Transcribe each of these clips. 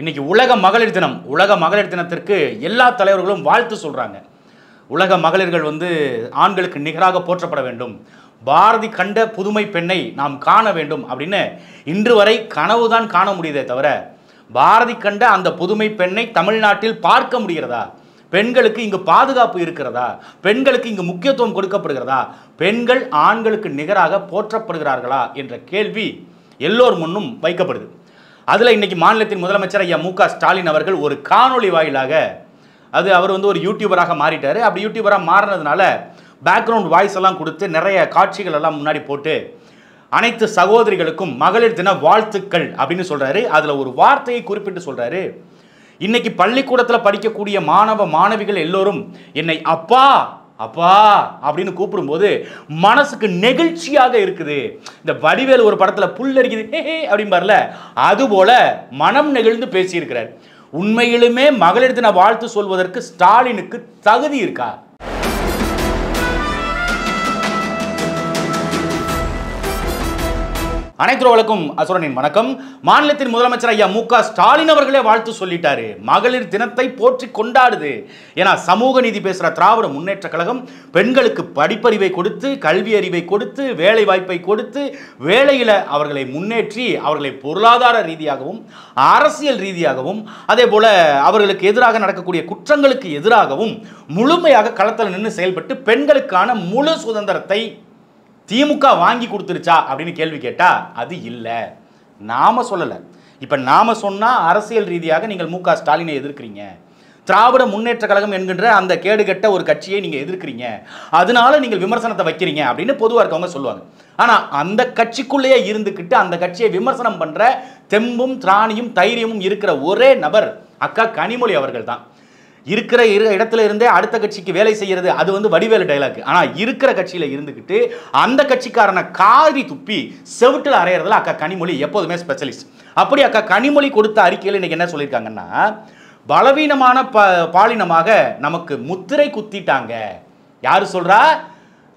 இன்னைக்கு உலக மகளிர் தினம். உலக மகளிர் தினத்திற்கு எல்லா தலைவர்களும் வாழ்த்து சொல்றாங்க. உலக மகளிர்கள் ஆண்களுக்கு நிகராக போற்றப்பட வேண்டும். பாரதி கண்ட புதுமை பெண்ணை நாம் காண வேண்டும் அப்படின்னு இன்று வரை கனவுதான் காண முடியுதே தவிர பாரதி கண்ட அந்த புதுமை பெண்ணை தமிழ்நாட்டில் பார்க்க முடிகிறதா? பெண்களுக்கு இங்கு பாதுகாப்பு இருக்கிறதா? பெண்களுக்கு இங்கு முக்கியத்துவம் கொடுக்கப்படுகிறதா? பெண்கள் ஆண்களுக்கு நிகராக போற்றப்படுகிறார்களா என்ற கேள்வி எல்லோர் முன்னும் வைக்கப்படுது. அதில் இன்னைக்கு மாநிலத்தின் முதலமைச்சர் ஐயா மு.க. ஸ்டாலின் அவர்கள் ஒரு காணொளி வாயிலாக அவர் ஒரு யூடியூபராக மாறிட்டார். அப்படி யூடியூபராக மாறினதுனால பேக்ரவுண்ட் வாய்ஸ் எல்லாம் கொடுத்து நிறைய காட்சிகள் எல்லாம் முன்னாடி போட்டு அனைத்து சகோதரிகளுக்கும் மகளிர் தின வாழ்த்துக்கள் அப்படின்னு சொல்றாரு. அதில் ஒரு வார்த்தையை குறிப்பிட்டு சொல்றாரு, இன்னைக்கு பள்ளிக்கூடத்தில் படிக்கக்கூடிய மாணவ மாணவிகள் எல்லோரும் என்னை அப்பா அப்பா அப்படின்னு கூப்பிடும்போது மனசுக்கு நெகிழ்ச்சியாக இருக்குது. இந்த வடிவேல் ஒரு படத்துல புல் அரிக்குது அப்படிம்பார்ல, அது போல மனம் நெகிழ்ந்து பேசியிருக்கிறார். உண்மையிலுமே மகளிர் தின வாழ்த்து சொல்வதற்கு ஸ்டாலினுக்கு தகுதி இருக்கா? அனைத்துறவர்களுக்கும் அசுரனின் வணக்கம். மாநிலத்தின் முதலமைச்சர் ஐயா மு.க. ஸ்டாலின் அவர்களே வாழ்த்து சொல்லிட்டாரு. மகளிர் தினத்தை போற்றி கொண்டாடுது. ஏன்னா சமூக நீதி பேசுற திராவிட முன்னேற்ற கழகம் பெண்களுக்கு படிப்பறிவை கொடுத்து, கல்வி அறிவை கொடுத்து, வேலை வாய்ப்பை கொடுத்து, வேலையில அவர்களை முன்னேற்றி அவர்களை பொருளாதார ரீதியாகவும் அரசியல் ரீதியாகவும் அதே போல அவர்களுக்கு எதிராக நடக்கக்கூடிய குற்றங்களுக்கு எதிராகவும் முழுமையாக களத்தில் நின்று செயல்பட்டு பெண்களுக்கான முழு சுதந்திரத்தை திமுக வாங்கி கொடுத்துருச்சா அப்படின்னு கேள்வி கேட்டா அது இல்லை. நாம சொல்லலை. இப்போ நாம சொன்னா அரசியல் ரீதியாக நீங்கள் மு.க. ஸ்டாலினை எதிர்க்கிறீங்க, திராவிட முன்னேற்ற கழகம் என்கின்ற அந்த கேடுகட்ட ஒரு கட்சியை நீங்க எதிர்க்கிறீங்க, அதனால நீங்கள் விமர்சனத்தை வைக்கிறீங்க அப்படின்னு பொதுவாக இருக்கவங்க சொல்லுவாங்க. ஆனா அந்த கட்சிக்குள்ளேயே இருந்துக்கிட்டு அந்த கட்சியை விமர்சனம் பண்ற தெம்பும் திராணியும் தைரியமும் இருக்கிற ஒரே நபர் அக்கா கனிமொழி அவர்கள் தான். இருக்கிற இடத்துல இருந்தே அடுத்த கட்சிக்கு வேலை செய்யறது அது வடிவேலு டைலாக். ஆனா இருக்கிற கட்சியில இருந்துகிட்டு அந்த கட்சிக்காரன காரி துப்பி செவுட்டில் அறையறதுல அக்கா கனிமொழி எப்போதுமே ஸ்பெஷலிஸ்ட். அப்படி அக்கா கனிமொழி கொடுத்த அறிக்கையில் இன்னைக்கு என்ன சொல்லியிருக்காங்கன்னா, பலவீனமான பாலினமாக நமக்கு முத்திரை குத்திட்டாங்க. யாரு சொல்றா?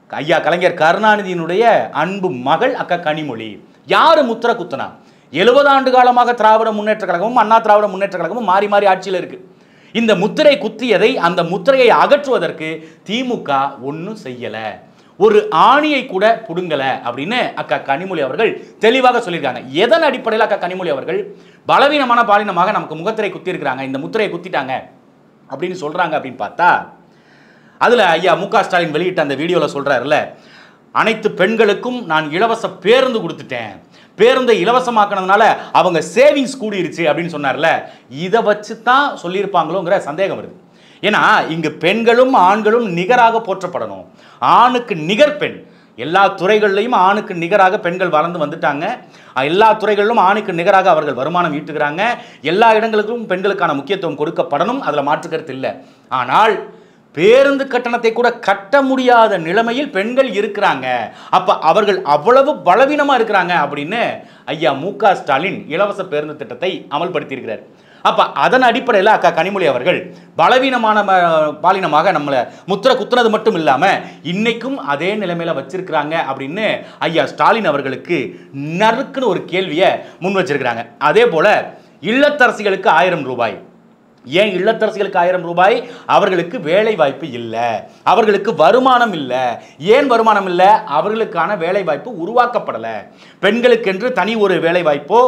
ஐயா கலைஞர் கருணாநிதியினுடைய அன்பு மகள் அக்கா கனிமொழி. யாரு முத்திரை குத்துனா? 70 ஆண்டு காலமாக திராவிட முன்னேற்ற கழகமும் அண்ணா திராவிட முன்னேற்ற கழகமும் மாறி மாறி ஆட்சியில் இருக்கு. இந்த முத்திரை குத்தியதை அந்த முத்திரையை அகற்றுவதற்கு திமுக ஒன்றும் செய்யல, ஒரு ஆணியை கூட புடுங்கல அப்படின்னு அக்கா கனிமொழி அவர்கள் தெளிவாக சொல்லியிருக்காங்க. எதன் அடிப்படையில் அக்கா கனிமொழி அவர்கள் பலவீனமான பாலினமாக நமக்கு முகத்திரை குத்தி இருக்கிறாங்க, இந்த முத்திரையை குத்திட்டாங்க அப்படின்னு சொல்றாங்க அப்படின்னு பார்த்தா, அதுல ஐயா மு.க. ஸ்டாலின் வெளியிட்ட அந்த வீடியோல சொல்றாருல, அனைத்து பெண்களுக்கும் நான் இலவச பேருந்து கொடுத்துட்டேன், பேருந்தை இலவசமாக்கினதுனால அவங்க சேவிங்ஸ் கூடிருச்சு அப்படின்னு சொன்னார்ல, இதை வச்சு தான் சொல்லியிருப்பாங்களோங்கிற சந்தேகம் வருது. ஏன்னா இங்கு பெண்களும் ஆண்களும் நிகராக போற்றப்படணும். ஆணுக்கு நிகர் பெண். எல்லா துறைகளிலையும் ஆணுக்கு நிகராக பெண்கள் வளர்ந்து வந்துட்டாங்க. எல்லா துறைகளிலும் ஆணுக்கு நிகராக அவர்கள் வருமானம் ஈட்டுகிறாங்க. எல்லா இடங்களுக்கும் பெண்களுக்கான முக்கியத்துவம் கொடுக்கப்படணும், அதில் மாற்றுக்கருத்து இல்லை. ஆனால் பேருந்து கட்டணத்தை கூட கட்ட முடியாத நிலைமையில் பெண்கள் இருக்கிறாங்க. அப்ப அவர்கள் அவ்வளவு பலவீனமா இருக்கிறாங்க அப்படின்னு ஐயா மு.க. ஸ்டாலின் இலவச பேருந்து திட்டத்தை அமல்படுத்தி இருக்கிறார். அப்ப அதன் அடிப்படையில் அக்கா கனிமொழி அவர்கள் பலவீனமான பாலினமாக நம்மளை முத்திரை குத்துனது மட்டும் இல்லாம இன்னைக்கும் அதே நிலைமையில வச்சிருக்கிறாங்க அப்படின்னு ஐயா ஸ்டாலின் அவர்களுக்கு நறுக்குன்னு ஒரு கேள்வியை முன் வச்சிருக்கிறாங்க. அதே போல இல்லத்தரசிகளுக்கு 1000 ரூபாய். ஏன் இல்லத்தரசிகளுக்கு 1000 ரூபாய்? அவர்களுக்கு வேலை வாய்ப்பு இல்லை, அவர்களுக்கு வருமானம் இல்லை. ஏன் வருமானம் இல்லை? அவர்களுக்கான வேலை வாய்ப்பு உருவாக்கப்படலை. பெண்களுக்கென்று தனி ஒரு வேலை வாய்ப்போ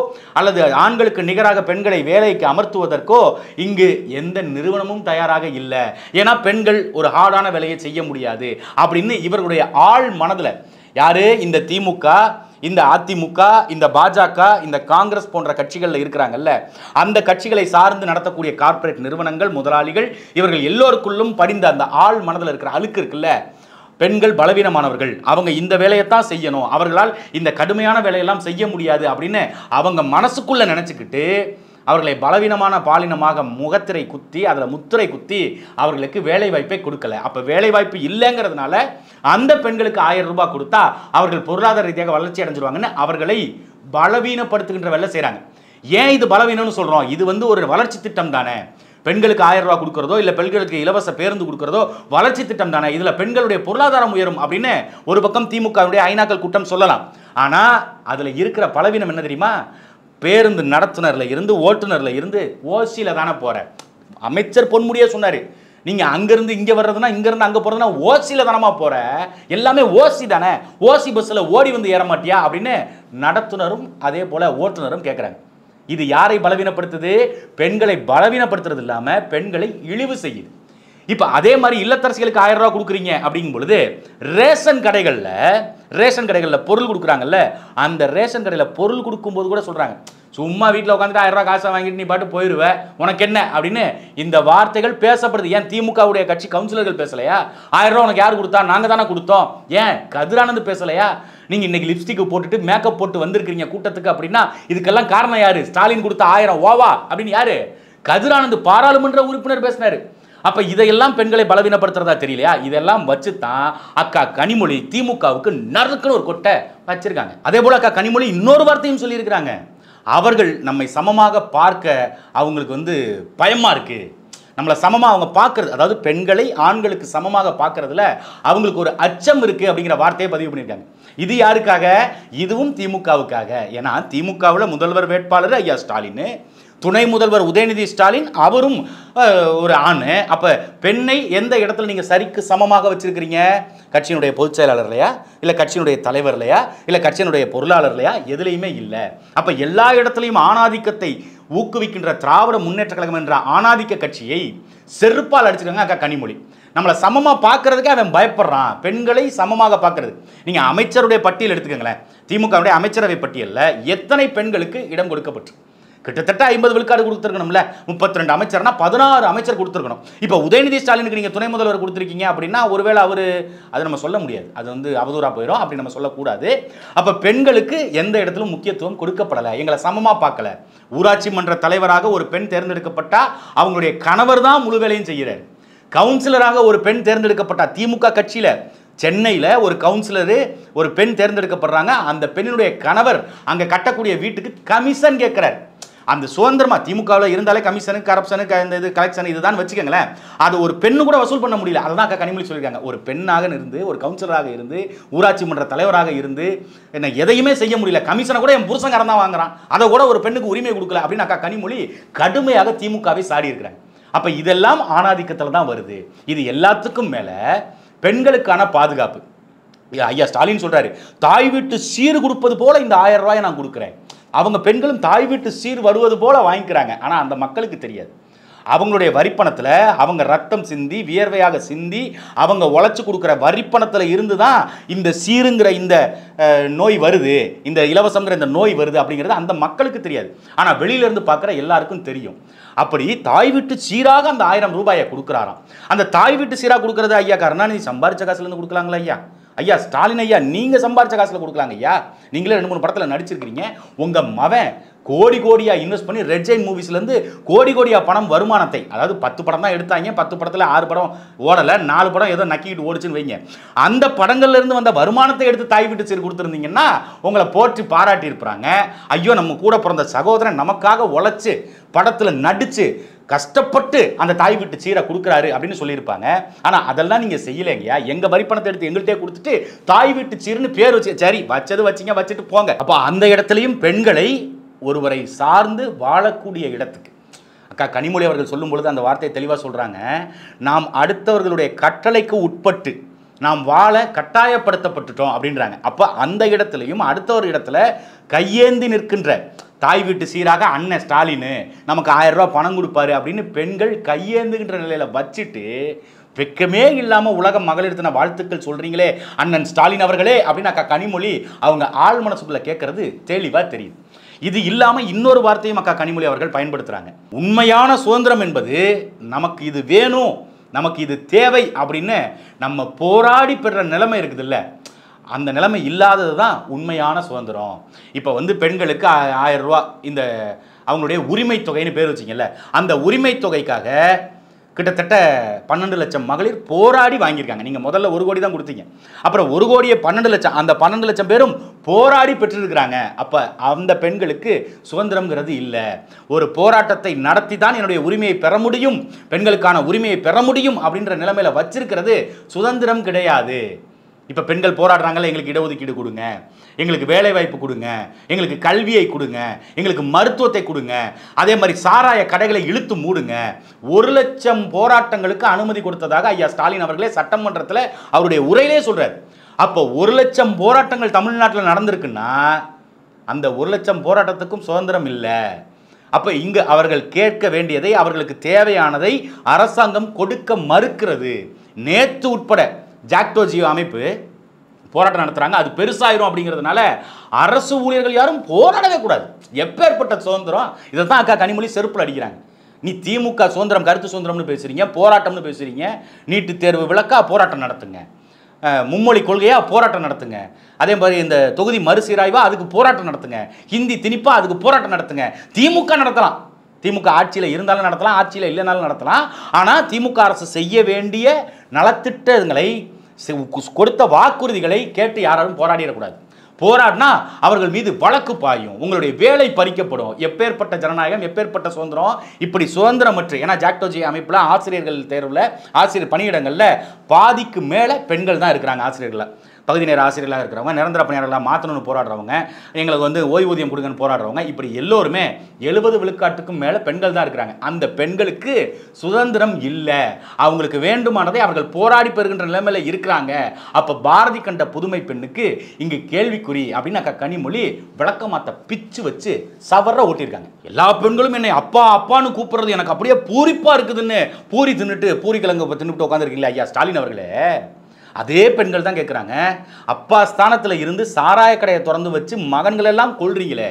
அல்லது ஆண்களுக்கு நிகராக பெண்களை வேலைக்கு அமர்த்துவதற்கோ இங்கு எந்த நிறுவனமும் தயாராக இல்லை. ஏன்னா பெண்கள் ஒரு ஹார்டான வேலையை செய்ய முடியாது அப்படின்னு இவர்களுடைய ஆழ் மனதில் யாரு? இந்த திமுக, இந்த அதிமுக, இந்த பாஜக, இந்த காங்கிரஸ் போன்ற கட்சிகளில் இருக்கிறாங்கல்ல, அந்த கட்சிகளை சார்ந்து நடத்தக்கூடிய கார்ப்பரேட் நிறுவனங்கள், முதலாளிகள், இவர்கள் எல்லோருக்குள்ளும் படிந்த அந்த ஆள் மனதில் இருக்கிற அழுக்கு இருக்குல்ல, பெண்கள் பலவீனமானவர்கள், அவங்க இந்த வேலையைத்தான் செய்யணும், அவர்களால் இந்த கடுமையான வேலையெல்லாம் செய்ய முடியாது அப்படின்னு அவங்க மனசுக்குள்ள நினைச்சுக்கிட்டு அவர்களை பலவீனமான பாலினமாக முகத்திரை குத்தி அதில் முத்திரை குத்தி அவர்களுக்கு வேலை வாய்ப்பை கொடுக்கல. அப்போ வேலை வாய்ப்பு இல்லைங்கிறதுனால அந்த பெண்களுக்கு 1000 ரூபாய் கொடுத்தா அவர்கள் பொருளாதார ரீதியாக வளர்ச்சி அடைஞ்சிருவாங்கன்னு அவர்களை பலவீனப்படுத்துகின்ற வேலை செய்கிறாங்க. ஏன் இது பலவீனம்னு சொல்கிறோம்? இது ஒரு வளர்ச்சி திட்டம் தானே. பெண்களுக்கு 1000 ரூபாய் கொடுக்கறதோ இல்லை பெண்களுக்கு இலவச பேருந்து கொடுக்கறதோ வளர்ச்சி திட்டம் தானே. இதில் பெண்களுடைய பொருளாதாரம் உயரும் அப்படின்னு ஒரு பக்கம் திமுகவுடைய ஐநாக்கள் கூட்டம் சொல்லலாம். ஆனால் அதில் இருக்கிற பலவீனம் என்ன தெரியுமா? பேருந்து நடத்துனர்ல இருந்து ஓட்டுநர்ல இருந்து ஓசியில தானே போற. அமைச்சர் பொன்முடியே சொன்னாரு, நீங்க அங்கிருந்து இங்க வர்றதுன்னா இங்கிருந்து அங்க போறதுன்னா ஓசியில தானமா போற, எல்லாமே ஓசி தானே, ஓசி பஸ்ல ஓடி வந்து ஏற மாட்டியா அப்படின்னு நடத்துனரும் அதே போல ஓட்டுநரும் கேட்கிறாங்க. இது யாரை பலவீனப்படுத்துது? பெண்களை பலவீனப்படுத்துறது இல்லாம பெண்களை இழிவு செய்யுது. இப்ப அதே மாதிரி இல்லத்தரசிகளுக்கு 1000 ரூபாய் கொடுக்குறீங்க அப்படிங்கும் பொழுது ரேஷன் கடைகள்ல பொருள் கொடுக்குறாங்கல்ல, அந்த ரேஷன் கடையில பொருள் கொடுக்கும்போது கூட சொல்றாங்க, சும்மா வீட்டில் உட்காந்துட்டு 1000 ரூபாய் காசை வாங்கிட்டு நீ பாட்டு போயிடுவ, உனக்கு என்ன அப்படின்னு இந்த வார்த்தைகள் பேசப்படுது. ஏன் திமுகவுடைய கட்சி கவுன்சிலர்கள் பேசலையா? 1000 ரூபாய் உனக்கு யார் கொடுத்தா? நாங்க தானே கொடுத்தோம். ஏன் கதிரானந்த் பேசலையா? நீங்க இன்னைக்கு லிப்ஸ்டிக் போட்டுட்டு மேக்கப் போட்டு வந்திருக்கீங்க கூட்டத்துக்கு அப்படின்னா இதுக்கெல்லாம் காரணம் யாரு? ஸ்டாலின் கொடுத்த 1000 ஓவா அப்படின்னு யாரு? கதிரானந்த் பாராளுமன்ற உறுப்பினர் பேசினாரு. அப்ப இதையெல்லாம் பெண்களை பலவீனப்படுத்துறதா தெரியலையா? இதெல்லாம் வச்சு தான் அக்கா கனிமொழி திமுகவுக்கு நறுக்குன்னு ஒரு கொட்டை வச்சிருக்காங்க. அதே போல அக்கா கனிமொழி இன்னொரு வார்த்தையும் சொல்லியிருக்கிறாங்க, அவர்கள் நம்மை சமமாக பார்க்க அவங்களுக்கு பயமா இருக்கு. நம்மளை சமமாக அவங்க பார்க்கறது, அதாவது பெண்களை ஆண்களுக்கு சமமாக பார்க்கறதுல அவங்களுக்கு ஒரு அச்சம் இருக்கு அப்படிங்கிற வார்த்தையை பதிவு பண்ணியிருக்காங்க. இது யாருக்காக? இதுவும் திமுகவுக்காக. ஏன்னா திமுகவில் முதல்வர் வேட்பாளர் ஐயா ஸ்டாலின், துணை முதல்வர் உதயநிதி ஸ்டாலின், அவரும் ஒரு ஆண். அப்ப பெண்ணை எந்த இடத்துல நீங்க சரிக்கு சமமாக வச்சிருக்கிறீங்க? கட்சியினுடைய பொதுச் செயலாளர்லையா, இல்ல கட்சியினுடைய தலைவர்லையா, இல்ல கட்சியினுடைய பொருளாளர்லையா? எதுலையுமே இல்லை. அப்ப எல்லா இடத்துலையும் ஆணாதிக்கத்தை ஊக்குவிக்கின்ற திராவிட முன்னேற்ற கழகம் என்ற ஆணாதிக்க கட்சியை செருப்பால் அடிச்சிருக்காங்க அக்கா கனிமொழி. நம்மளை சமமா பார்க்கறதுக்கு அவன் பயப்படுறான், பெண்களை சமமாக பார்க்கறது. நீங்க அமைச்சருடைய பட்டியல் எடுத்துக்கங்களேன், திமுகவுடைய அமைச்சரவை பட்டியலில் எத்தனை பெண்களுக்கு இடம் கொடுக்கப்பட்டு? கிட்டத்தட்ட 50 விழுக்காடு கொடுத்துருக்கணும்ல. 32 அமைச்சர்னா 16 அமைச்சர் கொடுத்துருக்கணும். இப்போ உதயநிதி ஸ்டாலினுக்கு நீங்க துணை முதல்வர் கொடுத்துருக்கீங்க அப்படின்னா ஒருவேளை அவரு, அது நம்ம சொல்ல முடியாது, அது அவதூறா போயிடும், அப்படி நம்ம சொல்லக்கூடாது. அப்ப பெண்களுக்கு எந்த இடத்திலும் முக்கியத்துவம் கொடுக்கப்படலை, எங்களை சமமா பார்க்கல. ஊராட்சி மன்ற தலைவராக ஒரு பெண் தேர்ந்தெடுக்கப்பட்டா அவங்களுடைய கணவர் தான் முழு வேலையும் செய்கிறார். கவுன்சிலராக ஒரு பெண் தேர்ந்தெடுக்கப்பட்டா, திமுக கட்சியில சென்னையில் ஒரு கவுன்சிலரு ஒரு பெண் தேர்ந்தெடுக்கப்படுறாங்க, அந்த பெண்ணினுடைய கணவர் அங்கே கட்டக்கூடிய வீட்டுக்கு கமிஷன் கேட்கிறார். அந்த சுதந்திரமா திமுகவில் இருந்தாலே கமிஷனு, கரப்ஷனு, இது கலெக்ஷன் இதுதான் வச்சுக்கோங்களேன். அது ஒரு பெண்ணு கூட வசூல் பண்ண முடியல. அதை தான் கனிமொழி சொல்லியிருக்காங்க, ஒரு பெண்ணாக இருந்து, ஒரு கவுன்சிலராக இருந்து, ஊராட்சி மன்ற தலைவராக இருந்து என்ன எதையுமே செய்ய முடியல, கமிஷனை கூட என் புருஷங்காரன் தான் வாங்குறான், அதை கூட ஒரு பெண்ணுக்கு உரிமை கொடுக்கல அப்படின்னு அக்கா கனிமொழி கடுமையாக திமுகவை சாடி இருக்கிறாங்க. அப்ப இதெல்லாம் ஆணாதிக்கத்தில் தான் வருது. இது எல்லாத்துக்கும் மேல பெண்களுக்கான பாதுகாப்பு. ஐயா ஸ்டாலின் சொல்றாரு, தாய் வீட்டு சீர் கொடுப்பது போல இந்த 1000 ரூபாயை நான் கொடுக்குறேன். அவங்க பெண்களும் தாய் வீட்டு சீர் வருவது போல வாங்கிக்கிறாங்க. ஆனா அந்த மக்களுக்கு தெரியாது. அவங்களுடைய வரிப்பணத்தில் அவங்க ரத்தம் சிந்தி வியர்வையாக சிந்தி அவங்க உழைச்சி கொடுக்குற வரிப்பணத்தில் இருந்து தான் இந்த சீருங்கிற இந்த நோய் வருது, இந்த இலவசங்கிற இந்த நோய் வருது அப்படிங்கிறது அந்த மக்களுக்கு தெரியாது. ஆனால் வெளியிலேருந்து பார்க்குற எல்லாருக்கும் தெரியும். அப்படி தாய் வீட்டு சீராக அந்த 1000 ரூபாயை கொடுக்குறாராம். அந்த தாய் வீட்டு சீராக கொடுக்குறது ஐயா கருணாநிதி சம்பாரிச்ச காசுலேருந்து கொடுக்கலாங்களா? ஐயா ஸ்டாலின் ஐயா நீங்கள் சம்பாரிச்ச காசில் கொடுக்கலாங்க ஐயா. நீங்களே 2-3 படத்தில் நடிச்சிருக்கிறீங்க. உங்கள் மவன் கோடி கோடியா இன்வெஸ்ட் பண்ணி ரெட் ஜெயின் மூவிஸ்லேருந்து கோடி கோடியா பணம் வருமானத்தை, அதாவது 10 படம் தான் எடுத்தாங்க, 10 படத்தில் 6 படம் ஓடலை, 4 படம் ஏதோ நக்கிட்டு ஓடிச்சுன்னு வைங்க. அந்த படங்கள்லேருந்து வந்த வருமானத்தை எடுத்து தாய் வீட்டு சீர் கொடுத்துருந்தீங்கன்னா உங்களை போற்றி பாராட்டி இருப்பாங்க. ஐயோ நம்ம கூட பிறந்த சகோதரன் நமக்காக உழைச்சு படத்தில் நடிச்சு கஷ்டப்பட்டு அந்த தாய் வீட்டு சீரை கொடுக்குறாரு அப்படின்னு சொல்லியிருப்பாங்க. ஆனால் அதெல்லாம் நீங்கள் செய்யலைங்கய்யா. எங்கள் வரிப்பணத்தை எடுத்து எங்கள்கிட்டே கொடுத்துட்டு தாய் வீட்டு சீர்னு பேர் வச்சு, சரி வச்சது வச்சிங்க, வச்சுட்டு போங்க. அப்போ அந்த இடத்துலையும் பெண்களை ஒருவரை சார்ந்து வாழக்கூடிய இடத்துக்கு அக்கா கனிமொழி அவர்கள் சொல்லும் பொழுது அந்த வார்த்தையை தெளிவாக சொல்கிறாங்க, நாம் அடுத்தவர்களுடைய கட்டளைக்கு உட்பட்டு நாம் வாழ கட்டாயப்படுத்தப்பட்டுட்டோம் அப்படின்றாங்க. அப்போ அந்த இடத்துலையும் அடுத்த ஒரு இடத்துல கையேந்தி நிற்கின்ற தாய் வீட்டு சீராக அண்ணன் ஸ்டாலின் நமக்கு 1000 ரூபாய் பணம் கொடுப்பாரு அப்படின்னு பெண்கள் கையேந்துகின்ற நிலையில் வச்சுட்டு வெக்கமே இல்லாமல் உலக மகளிர் தின வாழ்த்துக்கள் சொல்கிறீங்களே அண்ணன் ஸ்டாலின் அவர்களே அப்படின்னு அக்கா கனிமொழி அவங்க ஆள் மனசுக்குள்ளே கேட்கறது தெளிவாக தெரியுது. இது இல்லாமல் இன்னொரு வார்த்தையும் அக்கா கனிமொழி அவர்கள் பயன்படுத்துகிறாங்க. உண்மையான சுதந்திரம் என்பது நமக்கு இது வேணும், நமக்கு இது தேவை அப்படின்னு நம்ம போராடி பெற நிலைமை இருக்குது இல்லை, அந்த நிலைமை இல்லாதது தான் உண்மையான சுதந்திரம். இப்போ பெண்களுக்கு 1000 ரூபா இந்த அவங்களுடைய உரிமை தொகைன்னு பேர் வச்சிங்கல்ல, அந்த உரிமை தொகைக்காக கிட்டத்தட்ட 12 லட்சம் மகளிர் போராடி வாங்கியிருக்காங்க. நீங்கள் முதல்ல 1 கோடி தான் கொடுத்தீங்க, அப்புறம் 1 கோடியே 12 லட்சம், அந்த 12 லட்சம் பேரும் போராடி பெற்றிருக்கிறாங்க. அப்போ அந்த பெண்களுக்கு சுதந்திரம்ங்கிறது இல்லை. ஒரு போராட்டத்தை நடத்தி தான் என்னுடைய உரிமையை பெற முடியும், பெண்களுக்கான உரிமையை பெற முடியும் அப்படின்ற நிலைமையில் வச்சிருக்கிறது சுதந்திரம் கிடையாது. இப்போ பெண்கள் போராடுறாங்கல்ல, எங்களுக்கு இடஒதுக்கீடு கொடுங்க, எங்களுக்கு வேலை வாய்ப்பு கொடுங்க, எங்களுக்கு கல்வியை கொடுங்க, எங்களுக்கு மருத்துவத்தை கொடுங்க, அதே மாதிரி சாராய கடைகளை இழுத்து மூடுங்க. 1,00,000 போராட்டங்களுக்கு அனுமதி கொடுத்ததாக ஐயா ஸ்டாலின் அவர்களே சட்டமன்றத்தில் அவருடைய உரையிலே சொல்றாரு. அப்போ 1,00,000 போராட்டங்கள் தமிழ்நாட்டில் நடந்திருக்குன்னா அந்த 1,00,000 போராட்டத்துக்கும் சுதந்திரம் இல்லை. அப்போ இங்கு அவர்கள் கேட்க வேண்டியதை, அவர்களுக்கு தேவையானதை அரசாங்கம் கொடுக்க மறுக்கிறது. நேற்று உட்பட ஜாக்டோ ஜியோ அமைப்பு போராட்டம் நடத்துறாங்க, அது பெருசாயிரும் அப்படிங்கிறதுனால அரசு ஊழியர்கள் யாரும் போராடவே கூடாது. எப்பேற்பட்ட சுதந்திரம்! இதை தான் அக்கா கனிமொழி செருப்புல அடிக்கிறாங்க. நீ திமுக சுதந்திரம், கருத்து சுதந்திரம்னு பேசுறீங்க, போராட்டம்னு பேசுறீங்க. நீட்டு தேர்வு விளக்கா போராட்டம் நடத்துங்க, மும்மொழி கொள்கையா போராட்டம் நடத்துங்க, அதே மாதிரி இந்த தொகுதி மறுசீராய்வா அதுக்கு போராட்டம் நடத்துங்க, ஹிந்தி திணிப்பா அதுக்கு போராட்டம் நடத்துங்க. திமுக நடத்தலாம், திமுக ஆட்சியில் இருந்தாலும் நடத்தலாம், ஆட்சியில் இல்லைனாலும் நடத்தலாம். ஆனால் திமுக அரசு செய்ய வேண்டிய நலத்திட்டங்களை, கொடுத்த வாக்குறுதிகளை கேட்டு யாராலும் போராடிடக்கூடாது. போராடினா அவர்கள் மீது வழக்கு பாயும், உங்களுடைய வேலை பறிக்கப்படும். எப்பேற்பட்ட ஜனநாயகம், எப்பேற்பட்ட சுதந்திரம்! இப்படி சுதந்திரமற்று, ஏன்னா ஜாக்டோஜி அமைப்பில் ஆசிரியர்கள் தேர்வில், ஆசிரியர் பணியிடங்களில் பாதிக்கு மேலே பெண்கள் தான் இருக்கிறாங்க. ஆசிரியர்களில் பகுதி நேர ஆசிரியர்களாக இருக்கிறவங்க, நிரந்தர பணியாளர்களாக மாற்றணும்னு போராடுறவங்க, எங்களுக்கு வந்து ஓய்வூதியம் கொடுங்கன்னு போராடுறவங்க, இப்படி எல்லோருமே 70 விழுக்காட்டுக்கும் மேலே பெண்கள் தான் இருக்கிறாங்க. அந்த பெண்களுக்கு சுதந்திரம் இல்லை. அவங்களுக்கு வேண்டுமானதை அவர்கள் போராடி பெறுகின்ற நிலைமையில் இருக்கிறாங்க. அப்போ பாரதி கண்ட புதுமை பெண்ணுக்கு இங்கு கேள்விக்குறி அப்படின்னு அக்கா கனிமொழி விளக்கமாத்த பிச்சு வச்சு சவர ஓட்டியிருக்காங்க. எல்லா பெண்களும் என்னை அப்பா அப்பான்னு கூப்பிடுறது எனக்கு அப்படியே பூரிப்பா இருக்குதுன்னு பூரி தின்னுட்டு, பூரி கிழங்கு தின்னுட்டு உட்காந்துருக்கீங்களா ஐயா ஸ்டாலின் அவர்களே? அதே பெண்கள் தான் கேட்குறாங்க, அப்பா ஸ்தானத்தில் இருந்து சாராய கடையை திறந்து வச்சு மகன்களெல்லாம் கொள்றீங்களே,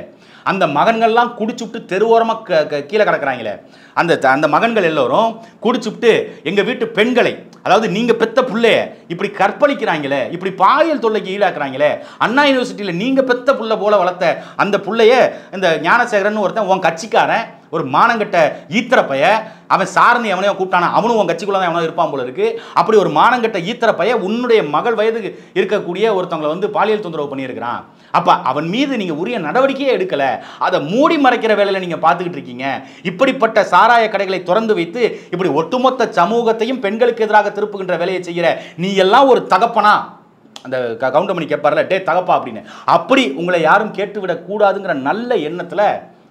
அந்த மகன்கள்லாம் குடிச்சுட்டு தெருவோரமாக கீழே கிடக்கிறாங்களே, அந்த மகன்கள் எல்லோரும் குடிச்சுட்டு எங்கள் வீட்டு பெண்களை, அதாவது நீங்கள் பெத்த பிள்ளைய இப்படி கற்பழிக்கிறாங்களே, இப்படி பாலியல் தொல்லைக்கு ஈடாக்குறாங்களே, அண்ணா யூனிவர்சிட்டியில் நீங்கள் பெத்த பிள்ளை போல வளர்த்த அந்த பிள்ளைய இந்த ஞானசேகரன் ஒருத்தன் உன் கட்சிக்காரன், ஒரு மானங்கட்ட ஈத்திரப்பைய, அவன் சார்ந்து எவனையோ கூப்பிட்டானா, அவனும் உன் கட்சிக்குள்ள தான் எவனோ இருப்பான் போல இருக்கு. அப்படி ஒரு மானங்கட்ட ஈத்திரப்பைய உன்னுடைய மகள் வயதுக்கு இருக்கக்கூடிய ஒருத்தவங்களை வந்து பாலியல் தொந்தரவு பண்ணியிருக்கிறான். அப்ப அவன் மீது நீங்க உரிய நடவடிக்கையே எடுக்கல, அதை மூடி மறைக்கிற வேலையில நீங்க பார்த்துக்கிட்டு இருக்கீங்க. இப்படிப்பட்ட சாராய கடைகளை திறந்து வைத்து இப்படி ஒட்டுமொத்த சமூகத்தையும் பெண்களுக்கு எதிராக திருப்புகின்ற வேலையை செய்கிற நீ எல்லாம் ஒரு தகப்பனா? அந்த கவுண்டமணி கேட்பார்ல, டே தகப்பா அப்படின்னு. அப்படி உங்களை யாரும் கேட்டுவிடக் கூடாதுங்கிற நல்ல எண்ணத்துல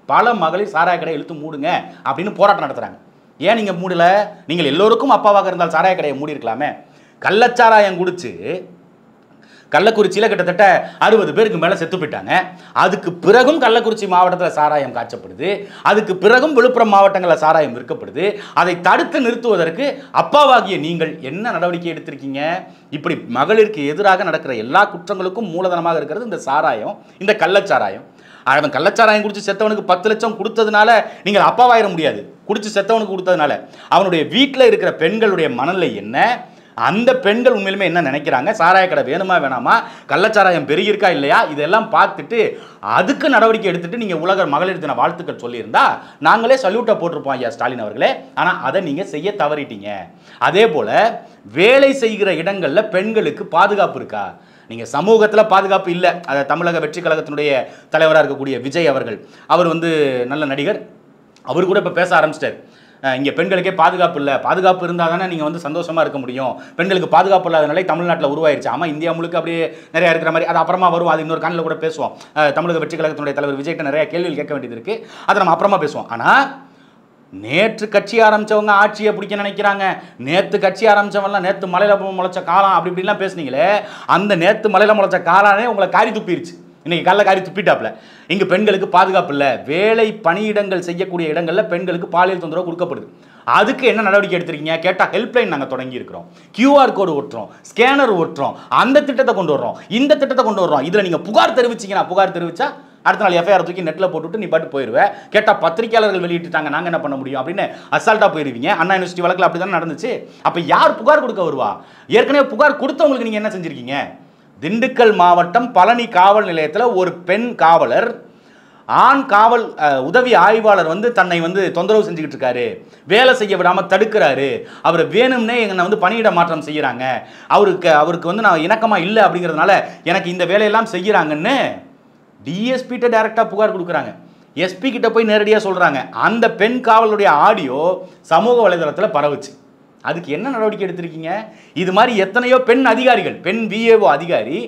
பல மகளிர் சாராய கடை இழுத்து மூடுங்க அப்படின்னு போராட்டம் நடத்துறாங்க. ஏன் நீங்க மூடல? நீங்கள் எல்லோருக்கும் அப்பாவாக இருந்தால் சாராய கடையை மூடி இருக்கலாமே. கள்ளச்சாராயம் குடிச்சு கள்ளக்குறிச்சியில் கிட்டத்தட்ட 60 பேருக்கு மேலே செத்து போயிட்டாங்க. அதுக்கு பிறகும் கள்ளக்குறிச்சி மாவட்டத்தில் சாராயம் காய்ச்சப்படுது, அதுக்கு பிறகும் விழுப்புரம் மாவட்டங்களில் சாராயம் விற்கப்படுது. அதை தடுத்து நிறுத்துவதற்கு அப்பாவாகிய நீங்கள் என்ன நடவடிக்கை எடுத்திருக்கீங்க? இப்படி மகளிருக்கு எதிராக நடக்கிற எல்லா குற்றங்களுக்கும் மூலதனமாக இருக்கிறது இந்த சாராயம், இந்த கள்ளச்சாராயம். அவன் கள்ளச்சாராயம் குடிச்சு செத்தவனுக்கு 10 லட்சம் கொடுத்ததுனால நீங்கள் அப்பாவாயிட முடியாது. குடிச்சு செத்தவனுக்கு கொடுத்ததுனால அவனுடைய வீட்டில் இருக்கிற பெண்களுடைய மனநிலை என்ன, அந்த பெண்கள் உண்மையிலுமே என்ன நினைக்கிறாங்க, சாராய கடை வேணுமா வேணாமா, கள்ளச்சாராயம் பெருகிருக்கா இல்லையா, இதெல்லாம் பார்த்துட்டு அதுக்கு நடவடிக்கை எடுத்துட்டு நீங்கள் உலக மகளிர் தின வாழ்த்துக்கள் சொல்லியிருந்தா நாங்களே சல்யூட்டை போட்டிருப்போம் ஐயா ஸ்டாலின் அவர்களே. ஆனால் அதை நீங்கள் செய்ய தவறிட்டீங்க. அதே போல் வேலை செய்கிற இடங்களில் பெண்களுக்கு பாதுகாப்பு இருக்கா? நீங்கள் சமூகத்தில் பாதுகாப்பு இல்லை. அதை தமிழக வெற்றி கழகத்தினுடைய தலைவராக இருக்கக்கூடிய விஜய் அவர்கள், அவர் வந்து நல்ல நடிகர், அவர் கூட இப்போ பேச ஆரம்பிச்சிட்டார். இங்கே பெண்களுக்கே பாதுகாப்பு இல்லை, பாதுகாப்பு இருந்தால் தானே நீங்கள் வந்து சந்தோஷமாக இருக்க முடியும், பெண்களுக்கு பாதுகாப்பு இல்லாத நிலை தமிழ்நாட்டில் உருவாயிருச்சு. ஆமாம், இந்தியா முழுக்க அப்படியே நிறையா இருக்கிற மாதிரி. அது அப்புறமா வரும், அது இன்னொரு காலையில் கூட பேசுவோம். தமிழக வெற்றி கழகத்தினுடைய தலைவர் விஜய்கிட்ட நிறைய கேள்விகள் கேட்க வேண்டியது இருக்குது, அதை நம்ம அப்புறமா பேசுவோம். ஆனால் நேற்று கட்சி ஆரம்பித்தவங்க ஆட்சியை பிடிக்க நினைக்கிறாங்க, நேற்று கட்சி ஆரம்பித்தவங்கலாம் நேற்று மலையில் முளைச்ச காலம் அப்படி இப்படிலாம் பேசுனீங்களே, அந்த நேற்று மலையில் முளைச்ச காலானே உங்களை காரி துப்பிடுச்சு. இன்னைக்கு காலைல காரி துப்பிட்டாப்ல. இங்கே பெண்களுக்கு பாதுகாப்பு இல்லை, வேலை பணியிடங்கள் செய்யக்கூடிய இடங்களில் பெண்களுக்கு பாலியல் தொந்தரவு கொடுக்கப்படுது. அதுக்கு என்ன நடவடிக்கை எடுத்திருக்கீங்க கேட்டால் ஹெல்ப்லைன் நாங்கள் தொடங்கி இருக்கிறோம், QR கோடு ஒட்டுறோம், ஸ்கேனர் ஒட்டுறோம், அந்த திட்டத்தை கொண்டு வர்றோம், இந்த திட்டத்தை கொண்டு வர்றோம். இதில் நீங்கள் புகார் தெரிவிச்சிங்கன்னா, புகார் தெரிவித்தா அடுத்த நாள் FIR தூக்கி நெட்டில் போட்டுவிட்டு நீ பாட்டு போயிடுவேன். கேட்டால் பத்திரிகையாளர்கள் வெளியிட்டுட்டாங்க, நாங்கள் என்ன பண்ண முடியும் அப்படின்னு அசால்ட்டாக போயிடுவீங்க. அண்ணா யூனிவர்சிட்டி வழக்கில் அப்படி தானே நடந்துச்சு. அப்போ யார் புகார் கொடுக்க வருவா? ஏற்கனவே புகார் கொடுத்தவங்களுக்கு நீங்கள் என்ன செஞ்சுருக்கீங்க? திண்டுக்கல் மாவட்டம் பழனி காவல் நிலையத்தில் ஒரு பெண் காவலர், ஆண் காவல் உதவி ஆய்வாளர் வந்து தன்னை வந்து தொந்தரவு செஞ்சுக்கிட்டு இருக்காரு, வேலை செய்ய விடாமல் தடுக்கிறாரு, அவர் வேணும்னே என்னை வந்து பணியிட மாற்றம் செய்கிறாங்க, அவருக்கு வந்து நான் இணக்கமாக இல்லை அப்படிங்கிறதுனால எனக்கு இந்த வேலையெல்லாம் செய்கிறாங்கன்னு டிஎஸ்பிகிட்ட டைரெக்டாக புகார் கொடுக்குறாங்க. எஸ்பி கிட்ட போய் நேரடியாக சொல்கிறாங்க. அந்த பெண் காவலுடைய ஆடியோ சமூக வலைதளத்தில் பரவுச்சு. அதுக்கு என்ன நடவடிக்கை எடுத்திருக்கீங்க? இது மாதிரி எத்தனையோ பெண் அதிகாரிகள், பெண் விஏஓ அதிகாரி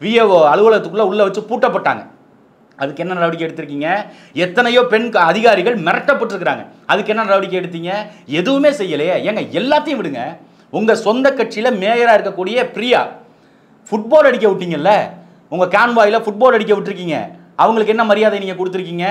விஏஓ அலுவலகத்துக்குள்ளே உள்ளே வச்சு பூட்டப்பட்டாங்க. அதுக்கு என்ன நடவடிக்கை எடுத்திருக்கீங்க? எத்தனையோ பெண் அதிகாரிகள் மிரட்டப்பட்டிருக்கிறாங்க. அதுக்கு என்ன நடவடிக்கை எடுத்தீங்க? எதுவுமே செய்யலையே. ஏங்க எல்லாத்தையும் விடுங்க. உங்கள் சொந்த கட்சியில் மேயராக இருக்கக்கூடிய பிரியா ஃபுட்பால் அடிக்க விட்டீங்கல்ல, உங்கள் கான்வாயில் ஃபுட்பால் அடிக்க விட்டுருக்கீங்க. அவங்களுக்கு என்ன மரியாதை நீங்கள் கொடுத்துருக்கீங்க?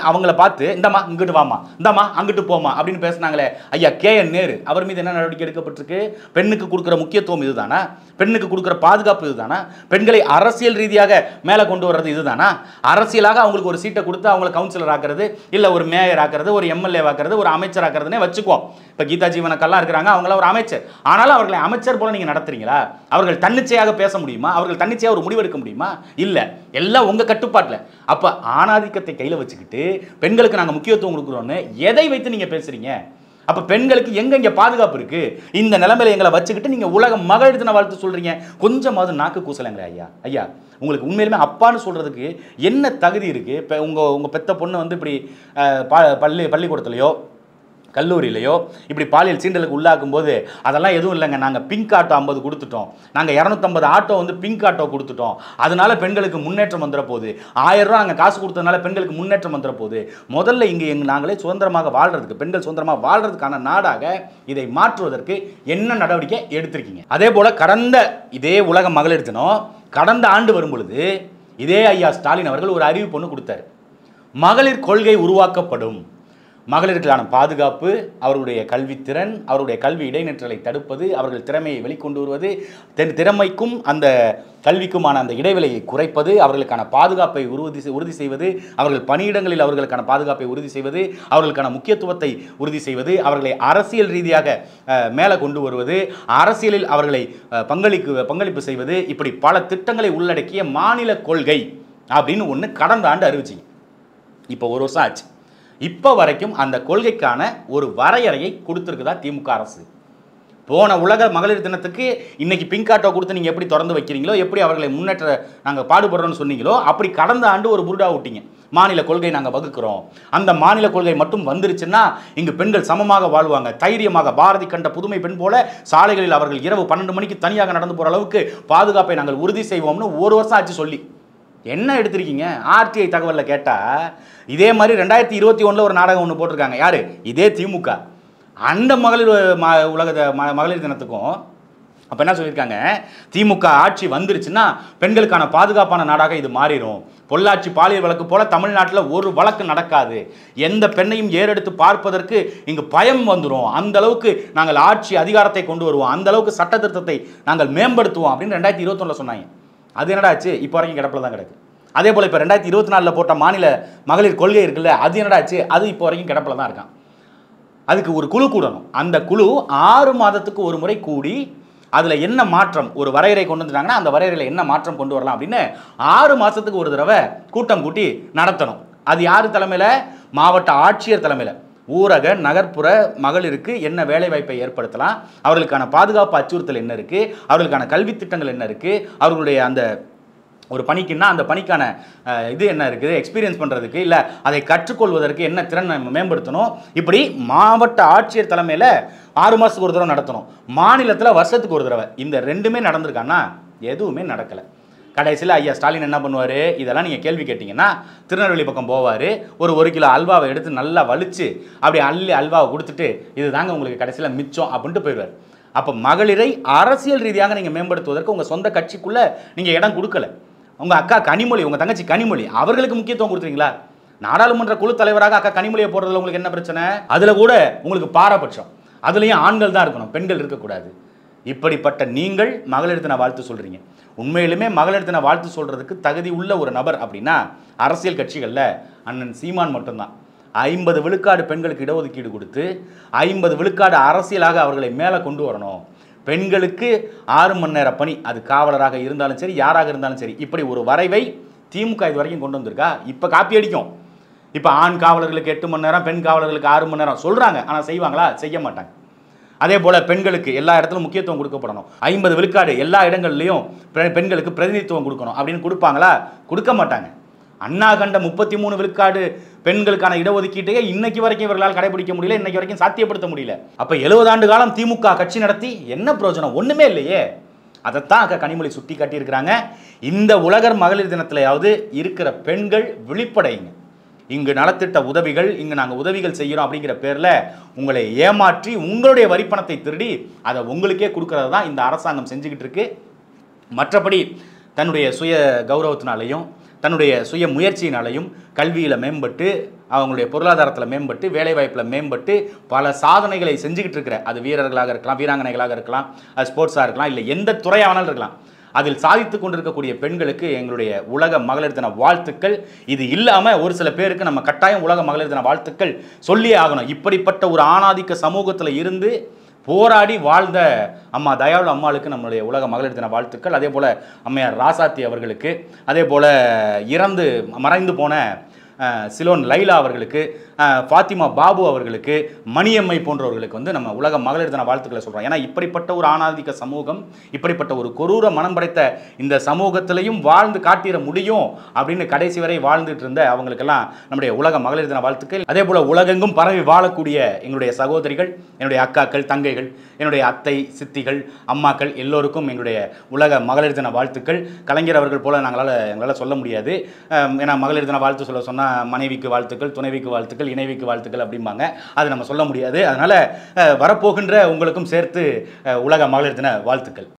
அவங்கள பார்த்து இந்தம்மா இங்கிட்டு வாமா, இந்தம்மா அங்கிட்டு போமா அப்படின்னு பேசுனாங்களே ஐயா KN நேரு, அவர் மீது என்ன நடவடிக்கை எடுக்கப்பட்டிருக்கு? பெண்ணுக்கு கொடுக்குற முக்கியத்துவம் இதுதானா? பெண்ணுக்கு கொடுக்குற பாதுகாப்பு இதுதானா? பெண்களை அரசியல் ரீதியாக மேலே கொண்டு வர்றது இதுதானா? அரசியலாக அவங்களுக்கு ஒரு சீட்டை கொடுத்து அவங்கள கவுன்சிலர் ஆக்குறது, இல்லை ஒரு மேயர் ஆக்குறது, ஒரு MLA ஆக்குறது, ஒரு அமைச்சர் ஆக்குறதுனே வச்சுக்குவோம். இப்போ கீதா ஜீவனக்கெல்லாம் இருக்கிறாங்க, அவங்கள ஒரு அமைச்சர். ஆனாலும் அவர்களை அமைச்சர் போல நீங்கள் நடத்துறீங்களா? அவர்கள் தன்னிச்சையாக பேச முடியுமா? அவர்கள் தன்னிச்சையாக ஒரு முடிவெடுக்க முடியுமா? இல்லை, எல்லாம் உங்கள் கட்டுப்பாட்டில். அப்போ ஆணாதிக்கத்தை கையில் வச்சுக்கிட்டு பெண்களுக்கு நாங்கள் முக்கியத்துவம் கொடுக்குறோன்னு எதை வைத்து நீங்கள் பேசுறீங்க? அப்போ பெண்களுக்கு எங்கெங்கே பாதுகாப்பு இருக்கு? இந்த நிலைமையில எங்களை வச்சுக்கிட்டு நீங்கள் உலக மகளிர் தின வாழ்த்து சொல்றீங்க. கொஞ்சமாவது நாக்கு கூசலங்களே ஐயா. ஐயா, உங்களுக்கு உண்மையிலுமே அப்பான்னு சொல்றதுக்கு என்ன தகுதி இருக்கு? இப்போ உங்கள் பெத்த பொண்ணு வந்து இப்படி பள்ளிக்கூடத்துலையோ கல்லூரியிலையோ இப்படி பாலியல் சீண்டலுக்கு உள்ளாக்கும் போது அதெல்லாம் எதுவும் இல்லைங்க, நாங்கள் பிங்க் ஆட்டோ 50 கொடுத்துட்டோம், நாங்கள் 250 ஆட்டோ வந்து பிங்க் ஆட்டோ கொடுத்துட்டோம், அதனால பெண்களுக்கு முன்னேற்றம் வந்துட போகுது, 1000 ரூபா நாங்கள் காசு கொடுத்ததுனால பெண்களுக்கு முன்னேற்றம் வந்துட போகுது. முதல்ல இங்கே நாங்களே சுதந்திரமாக வாழ்றதுக்கு, பெண்கள் சுதந்திரமாக வாழ்றதுக்கான நாடாக இதை மாற்றுவதற்கு என்ன நடவடிக்கை எடுத்திருக்கீங்க? அதே போல கடந்த இதே உலக மகளிர் தினம் கடந்த ஆண்டு வரும் பொழுது இதே ஐயா ஸ்டாலின் அவர்கள் ஒரு அறிவிப்பு ஒன்று கொடுத்தாரு. மகளிர் கொள்கை உருவாக்கப்படும், மகளிருக்கான பாதுகாப்பு, அவர்களுடைய கல்வித்திறன், அவருடைய கல்வி இடைநிற்றலை தடுப்பது, அவர்கள் திறமையை வெளிக்கொண்டு வருவது, திறமைக்கும் அந்த கல்விக்குமான அந்த இடைவெளியை குறைப்பது, அவர்களுக்கான பாதுகாப்பை உறுதி செய்வது, அவர்கள் பணியிடங்களில் அவர்களுக்கான பாதுகாப்பை உறுதி செய்வது, அவர்களுக்கான முக்கியத்துவத்தை உறுதி செய்வது, அவர்களை அரசியல் ரீதியாக மேலே கொண்டு வருவது, அரசியலில் அவர்களை பங்களிப்பு செய்வது, இப்படி பல திட்டங்களை உள்ளடக்கிய மாநில கொள்கை அப்படின்னு ஒன்று கடந்த ஆண்டு அறிவிச்சிங்க. இப்போ ஒரு வருஷம் ஆச்சு. இப்போ வரைக்கும் அந்த கொள்கைக்கான ஒரு வரையறையை கொடுத்துருக்குதா திமுக அரசு? போன உலக மகளிர் தினத்துக்கு இன்னைக்கு பிங்க் ஆட்டோ கொடுத்து நீங்கள் எப்படி திறந்து வைக்கிறீங்களோ, எப்படி அவர்களை முன்னேற்ற நாங்கள் பாடுபடுறோம்னு சொன்னீங்களோ, அப்படி கடந்த ஆண்டு ஒரு புருடா விட்டீங்க. மாநில கொள்கை நாங்கள் வகுக்கிறோம், அந்த மாநில கொள்கை மட்டும் வந்துருச்சுன்னா இங்கு பெண்கள் சமமாக வாழ்வாங்க, தைரியமாக பாரதி கண்ட புதுமை பெண் போல சாலைகளில் அவர்கள் இரவு 12 மணிக்கு தனியாக நடந்து போகிற அளவுக்கு பாதுகாப்பை நாங்கள் உறுதி செய்வோம்னு ஒரு வருஷம் ஆச்சு சொல்லி என்ன எடுத்திருக்கீங்க? RTI தகவலில் கேட்டால் இதே மாதிரி 2021 ஒரு நாடகம் ஒன்று போட்டிருக்காங்க. யார்? இதே திமுக. அந்த மகளிர் தினத்துக்கும் அப்போ என்ன சொல்லியிருக்காங்க? திமுக ஆட்சி வந்துருச்சுன்னா பெண்களுக்கான பாதுகாப்பான நாடாக இது மாறிடும், பொள்ளாச்சி பாலியல் வழக்கு போல தமிழ்நாட்டில் ஒரு வழக்கு நடக்காது, எந்த பெண்ணையும் ஏறெடுத்து பார்ப்பதற்கு இங்கு பயம் வந்துடும், அந்த அளவுக்கு நாங்கள் ஆட்சி அதிகாரத்தை கொண்டு வருவோம், அந்த அளவுக்கு சட்ட திருத்தத்தை நாங்கள் மேம்படுத்துவோம் அப்படின்னு 2021 சொன்னாங்க. அது என்னடாச்சு? இப்போ வரைக்கும் கிடப்பில் தான் கிடக்கு. அதே போல் இப்போ 2024 போட்ட மாநில மகளிர் கொள்கை இருக்குல்ல, அது என்னடாச்சு? அது இப்போ வரைக்கும் கிடப்பில் தான் இருக்கான். அதுக்கு ஒரு குழு கூடணும். அந்த குழு 6 மாதத்துக்கு ஒரு முறை கூடி அதில் என்ன மாற்றம், ஒரு வரையறை கொண்டு வந்துட்டாங்கன்னா அந்த வரையறையில் என்ன மாற்றம் கொண்டு வரலாம் அப்படின்னு 6 மாதத்துக்கு ஒரு தடவை கூட்டம் கூட்டி நடத்தணும். அது யார் தலைமையில்? மாவட்ட ஆட்சியர் தலைமையில். ஊரக நகர்ப்புற மகளிருக்கு என்ன வேலைவாய்ப்பை ஏற்படுத்தலாம், அவர்களுக்கான பாதுகாப்பு அச்சுறுத்தல் என்ன இருக்குது, அவர்களுக்கான கல்வி திட்டங்கள் என்ன இருக்குது, அவர்களுடைய அந்த ஒரு பணிக்குன்னா அந்த பணிக்கான இது என்ன இருக்குது, எக்ஸ்பீரியன்ஸ் பண்ணுறதுக்கு இல்லை அதை கற்றுக்கொள்வதற்கு என்ன திறன் மேம்படுத்தணும், இப்படி மாவட்ட ஆட்சியர் தலைமையில் 6 மாதத்துக்கு ஒரு தடவை நடத்தணும். மாநிலத்தில் வருஷத்துக்கு ஒரு தடவை. இந்த ரெண்டுமே நடந்திருக்கான்னா எதுவுமே நடக்கலை. கடைசியில் ஐயா ஸ்டாலின் என்ன பண்ணுவார்? இதெல்லாம் நீங்கள் கேள்வி கேட்டிங்கன்னா திருநெல்வேலி பக்கம் போவார், ஒரு கிலோ அல்வாவை எடுத்து நல்லா வலிச்சு அப்படி அல்வாவை கொடுத்துட்டு இது தாங்க உங்களுக்கு கடைசியில் மிச்சம் அப்படின்ட்டு போயிடுவார். அப்போ மகளிரை அரசியல் ரீதியாக நீங்கள் மேம்படுத்துவதற்கு உங்கள் சொந்த கட்சிக்குள்ளே நீங்கள் இடம் கொடுக்கல. உங்கள் அக்கா கனிமொழி, உங்கள் தங்கச்சி கனிமொழி, அவர்களுக்கு முக்கியத்துவம் கொடுத்துறீங்களா? நாடாளுமன்ற குழு தலைவராக அக்கா கனிமொழியை போடுறதுல உங்களுக்கு என்ன பிரச்சனை? அதில் கூட உங்களுக்கு பாரபட்சம். அதுலேயும் ஆண்கள் தான் இருக்கணும், பெண்கள் இருக்கக்கூடாது. இப்படிப்பட்ட நீங்கள் மகளிர் தின வாழ்த்து சொல்கிறீங்க. உண்மையிலுமே மகளிர் தின வாழ்த்து சொல்கிறதுக்கு தகுதி உள்ள ஒரு நபர் அப்படின்னா அரசியல் கட்சிகளில் அண்ணன் சீமான் மட்டும்தான். 50 விழுக்காடு பெண்களுக்கு இடஒதுக்கீடு கொடுத்து 50 விழுக்காடு அரசியலாக அவர்களை மேலே கொண்டு வரணும். பெண்களுக்கு 6 மணி நேர பணி, அது காவலராக இருந்தாலும் சரி யாராக இருந்தாலும் சரி, இப்படி ஒரு வரைவை திமுக இது வரைக்கும் கொண்டு வந்திருக்கா? இப்போ காப்பி அடிக்கும். இப்போ ஆண் காவலர்களுக்கு 8 மணி நேரம், பெண் காவலர்களுக்கு 6 மணி நேரம் சொல்கிறாங்க. ஆனால் செய்வாங்களா? செய்ய மாட்டாங்க. அதே போல் பெண்களுக்கு எல்லா இடத்துலையும் முக்கியத்துவம் கொடுக்கப்படணும். 50 விழுக்காடு எல்லா இடங்கள்லையும் பெண்களுக்கு பிரதிநிதித்துவம் கொடுக்கணும் அப்படின்னு கொடுப்பாங்களா? கொடுக்க மாட்டாங்க. அண்ணா கண்ட 33 விழுக்காடு பெண்களுக்கான இடஒதுக்கீட்டையே இன்னைக்கு வரைக்கும் இவர்களால் கடைபிடிக்க முடியல, இன்னைக்கு வரைக்கும் சாத்தியப்படுத்த முடியல. அப்ப 70 ஆண்டு காலம் திமுக கட்சி நடத்தி என்ன பிரயோஜனம்? ஒண்ணுமே இல்லையே. அதைத்தான் கனிமொழி சுட்டி காட்டியிருக்கிறாங்க. இந்த உலகர் மகளிர் தினத்திலேயாவது இருக்கிற பெண்கள் விழிப்படைங்க. இங்கு நலத்திட்ட உதவிகள், இங்கு நாங்கள் உதவிகள் செய்கிறோம் அப்படிங்கிற பேரில் உங்களை ஏமாற்றி உங்களுடைய வரிப்பணத்தை திருடி அதை உங்களுக்கே கொடுக்கறது தான் இந்த அரசாங்கம் செஞ்சுக்கிட்டு இருக்கு. மற்றபடி தன்னுடைய சுய கௌரவத்தினாலையும் தன்னுடைய சுய முயற்சியினாலையும் கல்வியில் மேம்பட்டு, அவங்களுடைய பொருளாதாரத்தில் மேம்பட்டு, வேலைவாய்ப்பில் மேம்பட்டு பல சாதனைகளை செஞ்சுக்கிட்டு இருக்கிற, அது வீரர்களாக இருக்கலாம், வீராங்கனைகளாக இருக்கலாம், அது ஸ்போர்ட்ஸாக இருக்கலாம், இல்லை எந்த துறையானாலும் இருக்கலாம், அதில் சாதித்து கொண்டிருக்கக்கூடிய பெண்களுக்கு எங்களுடைய உலக மகளிர் தின வாழ்த்துக்கள். இது இல்லாமல் ஒரு சில பேருக்கு நம்ம கட்டாயம் உலக மகளிர் தின வாழ்த்துக்கள் சொல்லியே ஆகணும். இப்படிப்பட்ட ஒரு ஆணாதிக்க சமூகத்தில் இருந்து போராடி வாழ்ந்த அம்மா தயாளு அம்மாளுக்கு நம்மளுடைய உலக மகளிர் தின வாழ்த்துக்கள். அதே போல் அம்மையார் ராசாத்தி அவர்களுக்கு, அதே போல் மறைந்து போன சிலோன் லைலா அவர்களுக்கு, ஃபாத்திமா பாபு அவர்களுக்கு, மணியம்மை போன்றவர்களுக்கு நம்ம உலக மகளிர் தின வாழ்த்துக்களை சொல்கிறோம். ஏன்னா இப்படிப்பட்ட ஒரு ஆணாதிக்க சமூகம், இப்படிப்பட்ட ஒரு கொடூர மனம் படைத்த இந்த சமூகத்திலையும் வாழ்ந்து காட்டிட முடியும் அப்படின்னு கடைசி வரை வாழ்ந்துட்டு இருந்த அவங்களுக்கெல்லாம் நம்முடைய உலக மகளிர் தின வாழ்த்துக்கள். அதே போல் உலகெங்கும் பரவி வாழக்கூடிய எங்களுடைய சகோதரிகள், என்னுடைய அக்காக்கள், தங்கைகள், என்னுடைய அத்தை, சித்திகள், அம்மாக்கள் எல்லோருக்கும் எங்களுடைய உலக மகளிர் தின வாழ்த்துக்கள். கலைஞர் அவர்கள் போல எங்களால் சொல்ல முடியாது. ஏன்னா மகளிர் தின வாழ்த்து சொன்னால் மனைவிக்கு வாழ்த்துக்கள், துணைவிக்கு வாழ்த்துக்கள், இணைவிக்கு வாழ்த்துக்கள் அப்படிம்பாங்க. அது நம்ம சொல்ல முடியாது. அதனால வரப்போகின்ற உங்களுக்கும் சேர்த்து உலக மகளிர் தின வாழ்த்துக்கள்.